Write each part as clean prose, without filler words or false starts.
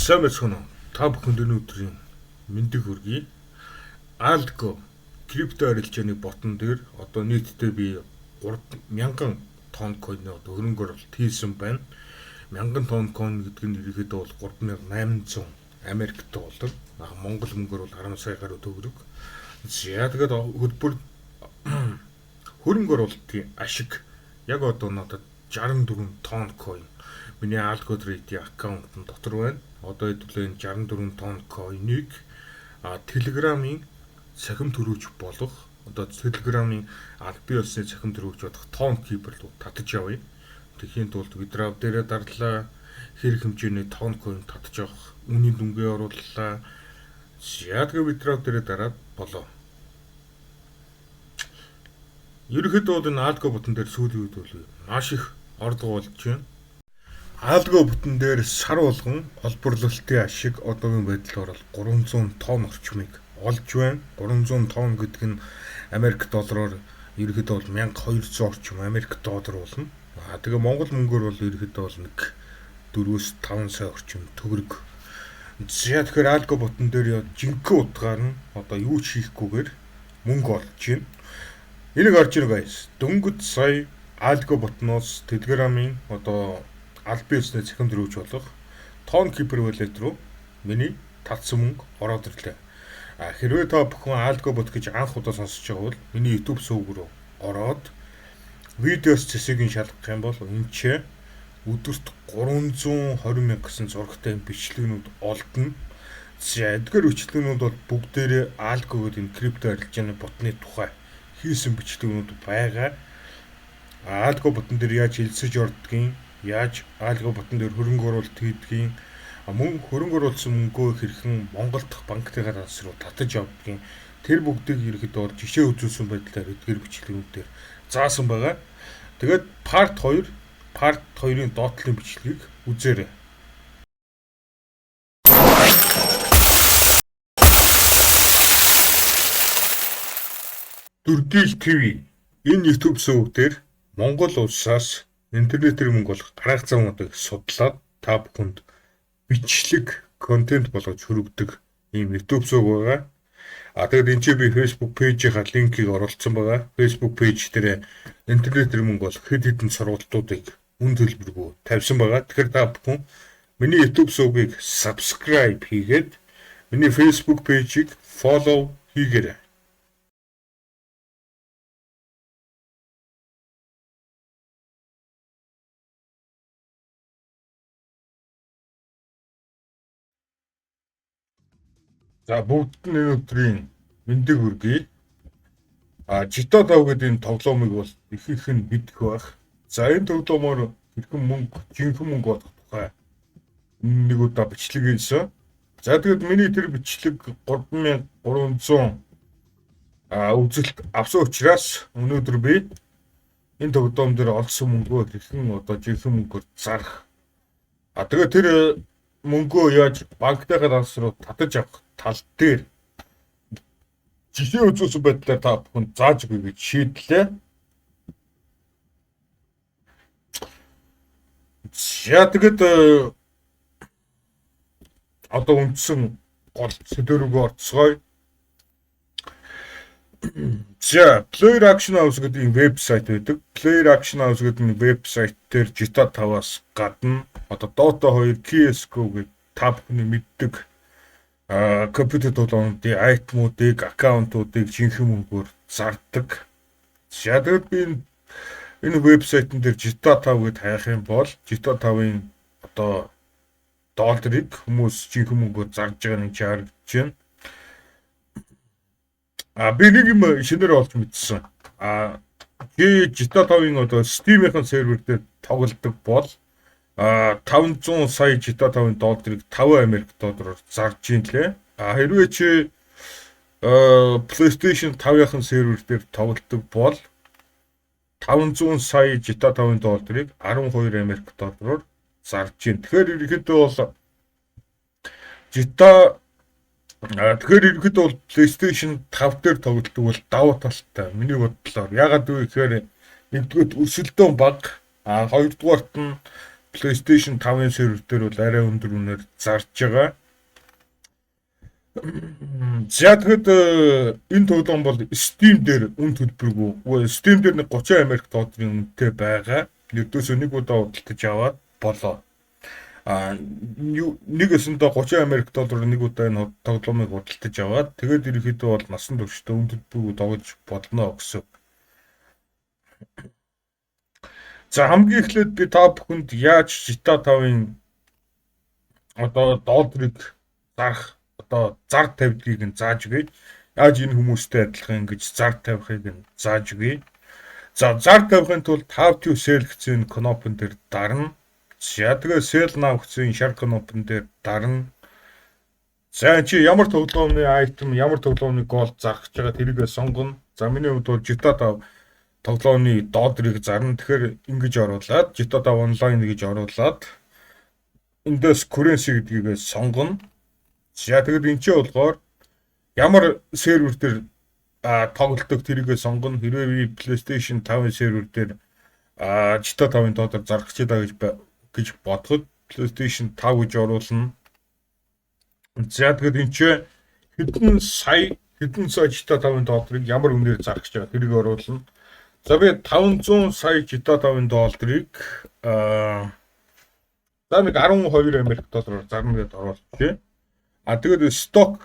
Сайн мэцхан уу? Та бүхэнд өнөөдрийн мэндийг хүргэе. Algo крипто арилжааны ботон дээр одоо нийтдээ би 3000 тонн койн одоо хөрөнгө оруулалт хийсэн байна. 1000 тонн койн гэдэг нь ерөөдөө бол 3800 Америк доллар. Монгол мөнгөөр бол 10 сая гаруй төгрөг. За тэгээд хөтөлбөр хөрөнгө оруулалтын ашиг яг одоо надад 64 тонн койн миний Algo Trade аккаунтын дотор байна. Одоо хэдүүлээ энэ 64 тонн койныг Telegram-ийн цахим төрүүлж болох одоо Telegram-ийн албан ёсны цахим төрүүлж болох тонн кибер руу татаж явъя. Тэхийн тулд withdraw дээрээ дарлаа, хэрэг хэмжээний тонн койн татаж авах үнийн дүнгээ орууллаа. Яг withdraw дээрээ дараад болоо. Ерөнхийдөө бол энэ Algo бутан дээр сүүлийн үед бол маш их орлого болж байна. Algo бүтэн дээр сар болгон олборлолтын ашиг одоогийн байдлаар бол 300 тонн орчмыг олж байна. 300 тонн гэдэг нь Америк доллараар ерөөдөө бол 1200 орчим Америк доллар болно. Тэгээ Монгол мөнгөөр бол ерөөдөө бол нэг 4-5 сая орчим төгрөг. За тэгэхээр Algo бутан дээр жинхэнэ утгаар нь одоо юу ч хийхгүйгээр мөнгө олж байна. Энийг орж ийн guys. Дөнгөж сая Algo ботноос Telegram-ийн одоо албан ёсны цахим төрүүлж болох тонн кибер wallet руу миний татсан мөнгө ороод ирлээ. Хэрвээ та бүхэн Algo bot гэж анх удаа сонсож байгаа бол миний YouTube сувг руу ороод видеос зэсийг шалгах юм бол энэ ч өдөрт 320 мянга гэсэн зурагтай бичлэгнүүд олдно. За эдгээр бичлэгнүүд бол бүгдээрээ Algo гэдэг энэ крипто арилжааны ботны тухай хийсэн бичлэгнүүд байгаа. Algo ботон дээр яаж хэлсэж ордгийг, яаж Algo ботон дээр хөрөнгө оруулалт хийдгийг, мөн хөрөнгө оруулсан мөнгөө хэрхэн Монгол дахь банкныхаа тас руу татаж авдгийг тэр бүгдийг ерөөдөө жишээ үзүүлсэн байдлаар эдгээр бичлэгнүүдээр заасан байгаа. Тэгээд part 2-ын доотлын бичлэгийг үзээрэй. Дүрдийл ТV энэ YouTube сувг дээр Монгол улсаас интернетээр мөнгө олох гарах замуудыг судлаад та бүхэнд бичлэг, контент болгож хүргэдэг ийм YouTube сувг байгаа. Тэгээд энэ чинь би Facebook пэйжийнхаа линкийг оруулсан байгаа. Facebook пэйж дээр интернетээр мөнгө олох хэд хэдэн сургалтуудыг үн төлбөргүй тавьсан байгаа. Тэгэхээр та бүхэн миний YouTube сувгийг subscribe хийгээд миний Facebook пэйжийг follow хийгээрэй. За бүгд нь өнөөдрийн мэндийг хүргэе. Жито тав гэдэг энэ тоглоомыг бол их нь мэдэх байх. За энэ тоглоомоор хэрхэн мөнгө, жинхэнэ мөнгө олох тухай нэг удаа бичлэг хийсэн. За тэгээд миний тэр бичлэг 3300 үзэлт авсан учраас өнөөдөр би энэ тоглоом дээр олсон мөнгөө хэрхэн одоо жинхэнэ мөнгөөр зарах. Тэгээд тэр мөнгөө яаж банкныхаа тас руу татаж авах тал дээр жишээ үзүүлсэн байдлаар та бүхэн зааж өгье гэж шийдлээ. За тэгээд одоо үндсэн гол сэдв рүү орцгоё. За Player Action House гэдэг вебсайт байдаг. Player Action House гэдэг вебсайт дээр GTA 5-аас гадна одоо Dota 2, CS:GO гэдэг та бүхний мэддэг компьютер тоглоомуудын айтмуудыг, аккаунтуудыг жинхэнэ мөнгөөр зардаг. За тэгээд би энэ вебсайтн дээр GTA 5 гэд хайх юм бол GTA 5-ын одоо долларыг хүмүүс жинхэнэ мөнгөөр зарж байгаа нэг харагдаж байна. Би нэг юм шинээр олж мэдсэн. GTA 5-ын одоо Steam-ийн сервер дээр тоглодог бол 500 сая GTA 5-ын долларыг 5 Америк доллараар зарж ийн лээ. Хэрвээ чи PlayStation 5-ын сервер дээр тоглодог бол 500 сая GTA 5-ын долларыг 12 Америк доллараар зарж ийн. Тэгэхээр ерөнхийдөө бол PlayStation 5 дээр тоглодог бол давуу талтай. Миний бодлоор ягаад вэ гэхээр нэгдүгээр өрсөлдөөн бага, хоёрдугаарт нь PlayStation 5-ын сервер дээр бол арай өндөр үнээр зарж байгаа. За тэгэд энэ тоглоом бол Steam дээр үн төлбөргүй. Steam дээр нэг 30 Америк долларын үнэтэй байгаа. Ердөөсөө нэг удаа худалдаж аваад болоо. Нэг өсөндөө 30 Америк доллар нэг удаа энэ тоглоомыг худалдаж аваад тэгээд ерөнхийдөө бол насан туршдаа үн төлбөргүй тоглож болно гэсэн. За хамгийн эхлээд би та бүхэнд яаж GTA 5-ын одоо долларыг зарах одоо зар тавьдгийг нь зааж өгье. Яаж энэ хүмүүстэй адилхан ингэж зар тавихыг нь зааж өгье. За зар тавихын тулд How to Sell гэсэн кнопон дээр дарна. За тэгээ Sell Now гэсэн шар кнопон дээр дарна. За чи ямар тоглоомны айтем, ямар тоглоомны голд зарах гэж байгаа тэрийгээ сонгоно. За миний хувьд бол GTA 5 тоглоомны долларыг зарна. Тэгэхээр ингэж оруулаад GTA 5 онлайн гэж оруулаад эндээс currency гэдгийг сонгоно. За тэгээд энэ ч болохоор ямар сервер дээр тоглолтог тэрийгээ сонгоно. Хэрвээ би PlayStation 5 сервер дээр GTA 5-ын доллар зарах гэж бодоход PlayStation 5 гэж оруулна. За тэгээд энэ ч хэдэн сая GTA 5-ын долларыг ямар үнээр зарах гэж байгаа тэрийг оруулна. За би 500 сая GTA 5-ын долларыг за нэг 12 Америк доллараар зарна гэдээ оруулчихъя. Тэгээд сток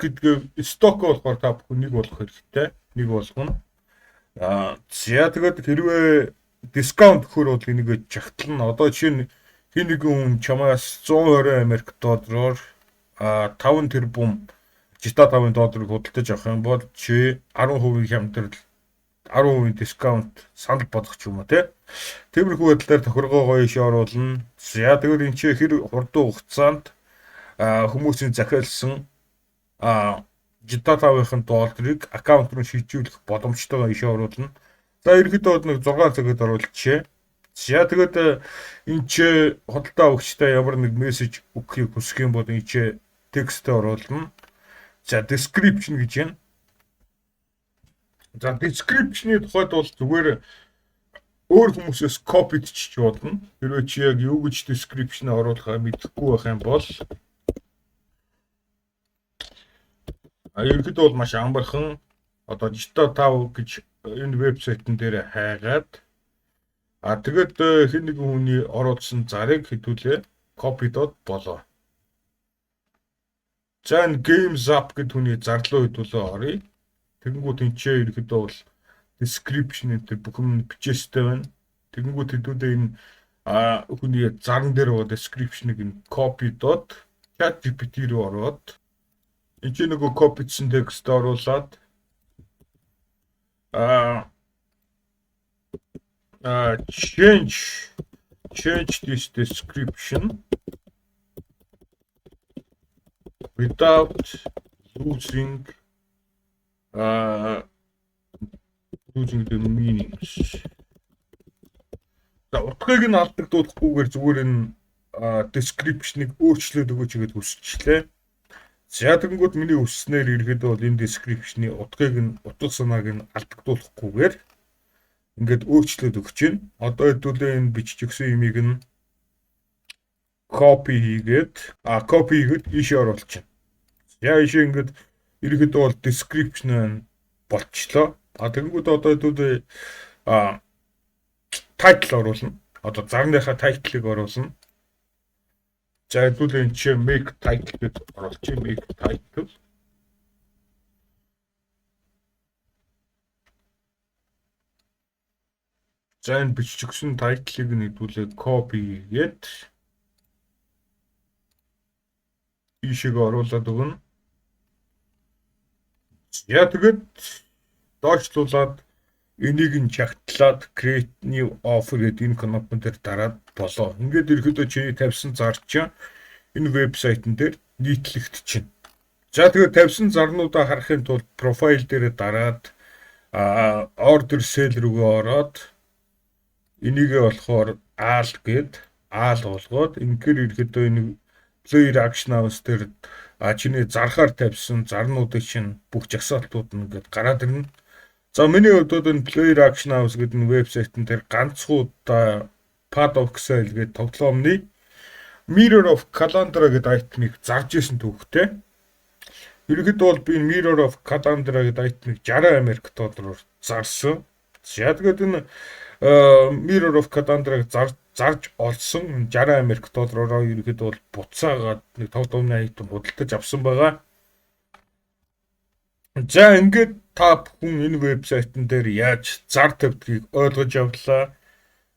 болохоор та бүхэн нэг болох хэрэгтэй. Нэг болгоно. За тэгээд хэрвээ дискаунт өгөхөр бол энийг чагтлана. Одоо жишээ нь хин нэгэн хүн чамаас 120 Америк доллараар 5 тэрбум GTA 5-ын долларыг худалдаж авах юм бол чи 10% хямдрал 10% дискаунт санал болгох ч юм уу тий. Тиймэрхүү байдлаар тохиргоо гоёш оруулна. За тэгээд энэ чи хэр хурдан хугацаанд хүмүүсийн захиалсан GTA 5-ын долларыг аккаунт руу шилжүүлэх боломжтойгоо иш оруулна. За ерөнхийдөө нэг 6 цагт оруулчихъя. За тэгээд энэ чи худалдаа өгчтэй ямар нэг мессеж өгөхийг хүсэх юм бол энэ чи текстээр оруулна. За description гэж байна. За description-ийн тухайд бол зүгээр өөр хүмүүсээс копидчиж болно. Хэрвээ чи яг юу гэж description оруулахаа мэдэхгүй байх юм бол ерөнхийдөө бол маш амархан одоо GTA 5 гэж энэ вебсайтн дээр хайгаад тэгээд хэн нэгэн хүний оруулсан зарыг хэдүүлээ копидод болоо. За энэ Games App гэдэг хүний зарлуу хэдүүлээ оръё. Тэгэнгүүт энэ ч ерөнхийдөө бол description дээр бүх юм бичээстэй байна. Тэгэнгүүт хэдүүлээ энэ хүний зарн дээр байгаа description-ыг энэ копидод ChatGPT руу ороод энэ ч нөгөө копидсан текст оруулаад change this description without losing the meanings. За утгыг нь алдагдуулахгүйгээр зүгээр энэ description-ыг өөрчлөөд өгөөч гэж хүсчихлээ. За тэгэнгүүт миний хүсснээр ирэхэд бол энэ description-ийн утга санааг нь алдагдуулахгүйгээр ингээд өөрчлөөд өгч байна. Одоо хэдүүлээ энэ бичиж өгсөн юмыг нь copy хийгээд ийшээ оруулж байна. Яа ийшээ ингээд ерөнхийдөө бол description болчлоо. Тэгэнгүүт одоо хэдүүлээ title оруулна. Одоо зарныхаа title-ыг оруулна. За хэдүүлээ энэ чи make title гэж оруулчих. Make title. За энэ бичигдсэн title-ыг нь хэдүүлээ copy хийгээд ийшээ оруулаад өгнө. За тэгээд доошлуулад энийг нь чагтлаад create new offer гэдэг энэ кнопон дээр дараад болоо. Ингээд ерөөдөө чиний тавьсан зар чинь энэ вебсайтн дээр нийтлэгдчихэв. За тэгээд тавьсан зарнуудаа харахын тулд профайл дээр дараад order sale рүүгээ ороод энийгээ болохоор аал болгоод ингээр ерөөдөө энэ player action house дээр чиний зархаар тавьсан зарнуудыг чинь бүх жагсаалтууд нь ингээд гараад ирнэ. За миний хувьд энэ Player Action House гэдэг нь вебсайтн дээр ганцхан удаа Path of Exile гэдэг тоглоомны Mirror of Calandra гэдэг айтмыг зарж исэн түүхтэй. Ерөнхийдөө бол би Mirror of Calandra гэдэг айтмыг 60 Америк доллараар зарсан. За тэгээд энэ Mirror of Calandra-г зарж олсон 60 Америк доллараар ерөнхийдөө бол буцаагаад нэг 5-7 айтм худалдаж авсан байгаа. За ингээд та бүхэн энэ вебсайтн дээр яаж зар тавьдгийг ойлгож авлаа.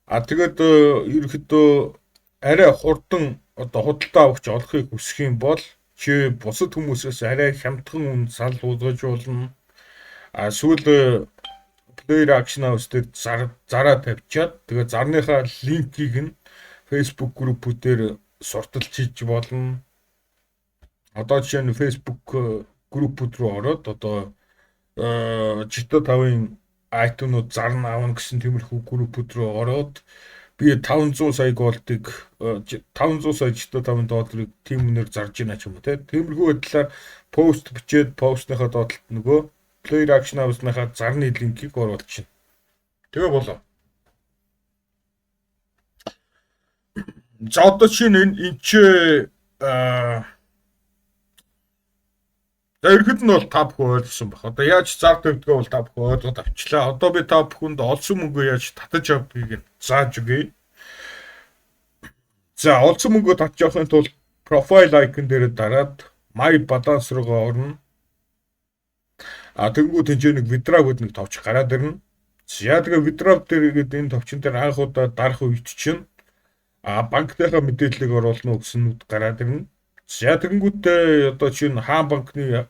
Тэгээд ерөнхийдөө арай хурдан одоо худалдаа авахч олохыг хүсэх юм бол чи бусад хүмүүсээс арай хямдхан үн санал болгож болно. Сүүл Player Action House дээр зараа тавьчаад тэгээ зарныхаа линкийг нь Facebook группүүдээр сурталч хийж болно. Одоо жишээ нь Facebook группүүд рүү ороод одоо GTA 5-ын айтмнууд зарна авна гэсэн тиймэрхүү группүүд рүү ороод би 500 сая голдыг 500 сая GTA 5-ын долларыг тийм үнээр зарж ийна ч юм уу те. Тиймэрхүү байдлаар пост бичээд постныхаа доотлолт нөгөө Player Action House-ныхаа зарны линкийг оруулж чинь. Тэгээ болоо. За одоо чинь энэ чи за ихэд нь бол та бүхэн ойлгосон баг. Одоо яаж зар тавьдгаа бол та бүхэн ойлгоод авчлаа. Одоо би та бүхэнд олсон мөнгөө яаж татаж авдгийг зааж өгье. За олсон мөнгөө татж авахын тулд profile icon дээр дараад my balance руугаа орно. Тэгэнгүүт энэ нэг withdraw гэдэг нэг товч гараад ирнэ. За тэгээ withdraw дээр гээд энэ товчон дээр анх удаа дарах үед чинь банкныхаа мэдээллийг оруулна гэснүүд гараад ирнэ. За тэгэнгүүтээ одоо чинь хаан банкны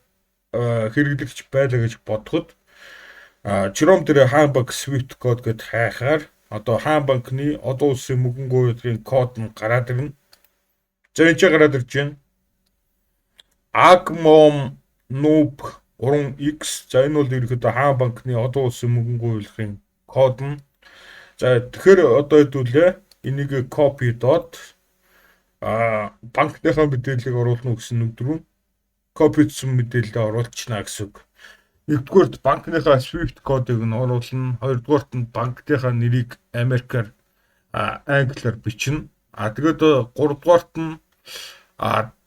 хэрэглэгч байлаа гэж бодоход Chrome дээр хаан банк Swift код гэд хайхаар одоо хаан банкны одоо улсын мөнгөний үйлдвэрийн код нь гараад ирнэ. За энэ ч гараад ирж байна. Agmom Noob 3X. За энэ бол ерөөдөө хаан банкны одоо улсын мөнгөний үйлдвэрийн код нь. За тэгэхээр одоо хэдүүлээ энийг copy дот банкныхаа мэдээллийг оруулна гэсэн өдрөө копицсэн мэдээлэлээ оруулчихна гэсэн үг. Нэгдүгээрт банкныхаа Swift кодыг нь оруулна, хоёрдугаарт нь банкныхаа нэрийг Америкаар англиар бичнэ. Тэгээд гуравдугаарт нь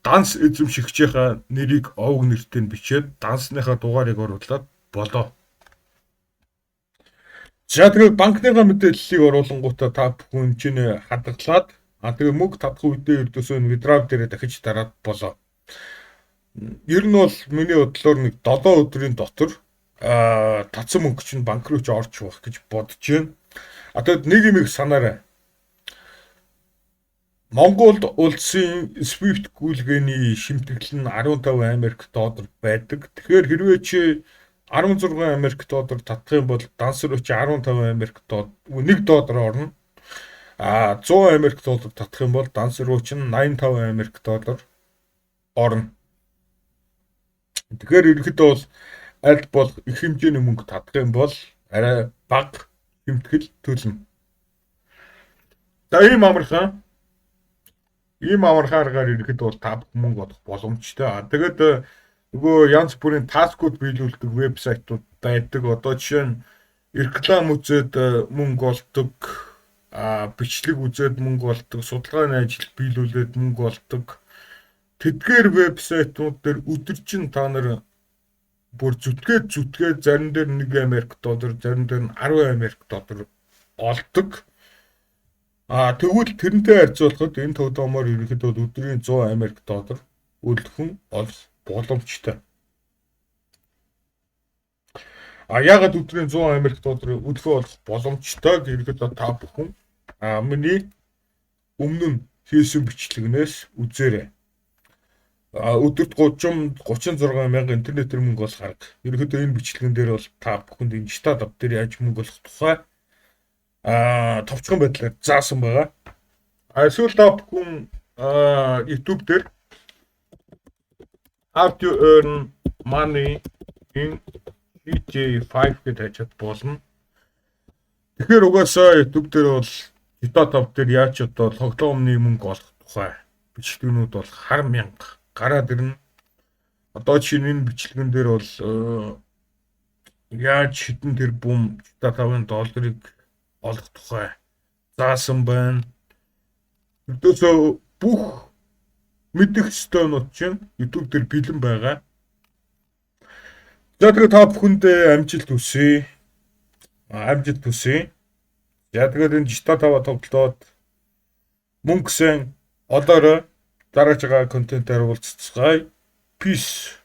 данс эзэмшигчийнхаа нэрийг овг нэртэй нь бичээд дансныхаа дугаарыг оруулаад болоо. За тэгээд банкныхаа мэдээллийг оруулангуудаа та бүхэн чинь хадгалаад тэгээ мөнгө татах үедээ ердөөсөө withdraw дээр дахиж дараад болоо. Ер нь бол миний бодлоор нэг 7 өдрийн дотор татсан мөнгө чинь банк руу ч орж явах гэж бодож байна. Тэгээд нэг юм их санаарай. Монголд улсын Swift гүйлгээний шимтгэл нь 15 Америк доллар байдаг. Тэгэхээр хэрвээ чи 16 Америк доллар татах юм бол данс руу чи 15 Америк доллар $1 орно. 100 Америк доллар татах юм бол данс руу чи 85 Америк доллар орно. Тэгэхээр ерөнхийдөө бол аль болох их хэмжээний мөнгө татах юм бол арай бага хэмтгэл төлнө. За ийм амархааргаар ерөнхийдөө бол та мөнгө олох боломжтой. Тэгээд нөгөө янз бүрийн таскууд биелүүлдэг вебсайтууд байдаг. Одоо жишээ нь реклам үзээд мөнгө олдог, бичлэг үзээд мөнгө олдог, судалгааны ажил биелүүлээд мөнгө олдог. Тэдгээр вебсайтууд дээр өдөржин та нар бүр зүтгээд зарим дээр 1 Америк доллар, зарим дээр 10 Америк доллар олдог. Тэгвэл тэрнтэй харьцуулахад энэ тогтоомоор ерөнхийдөө өдрийн 100 Америк доллар үлдэхэн олох боломжтой. Яагаад өдрийн 100 Америк доллар үлдэхэн олох боломжтой гэхэд та бүхэн миний өмнө нь хийсэн бичлэгнээс үзээрэй. Өдөрт 36 мянга интернетээр мөнгө олох арга. Ерөнхийдөө энэ бичлэгэн дээр бол та бүхэнд энэ стартап дээр яаж мөнгө олох тухай товчхон байдлаар заасан байгаа. Эсвэл та бүхэн YouTube дээр How to earn money in GTA 5 гэж хажууд болно. Тэгэхээр угаасаа YouTube дээр бол GTA 5 дээр яаж одоо тоглоомны мөнгө олох тухай бичлэгнүүд бол хар мянга гараад ирнэ. Одоо чинь энэ бичлэгэн дээр бол яаж хэдэн тэрбум GTA 5-ын долларыг олох тухай заасан байна. Өдөөсөө бүх мэдэх ёстойнууд чинь YouTube дээр бэлэн байгаа. За тэгээ та бүхэндээ амжилт хүсье. Амжилт хүсье. За тэгээд энэ GTA 5 тоглоод мөнгө сэн олоорой. Дараагийн контентээр уулзцгаая. Peace.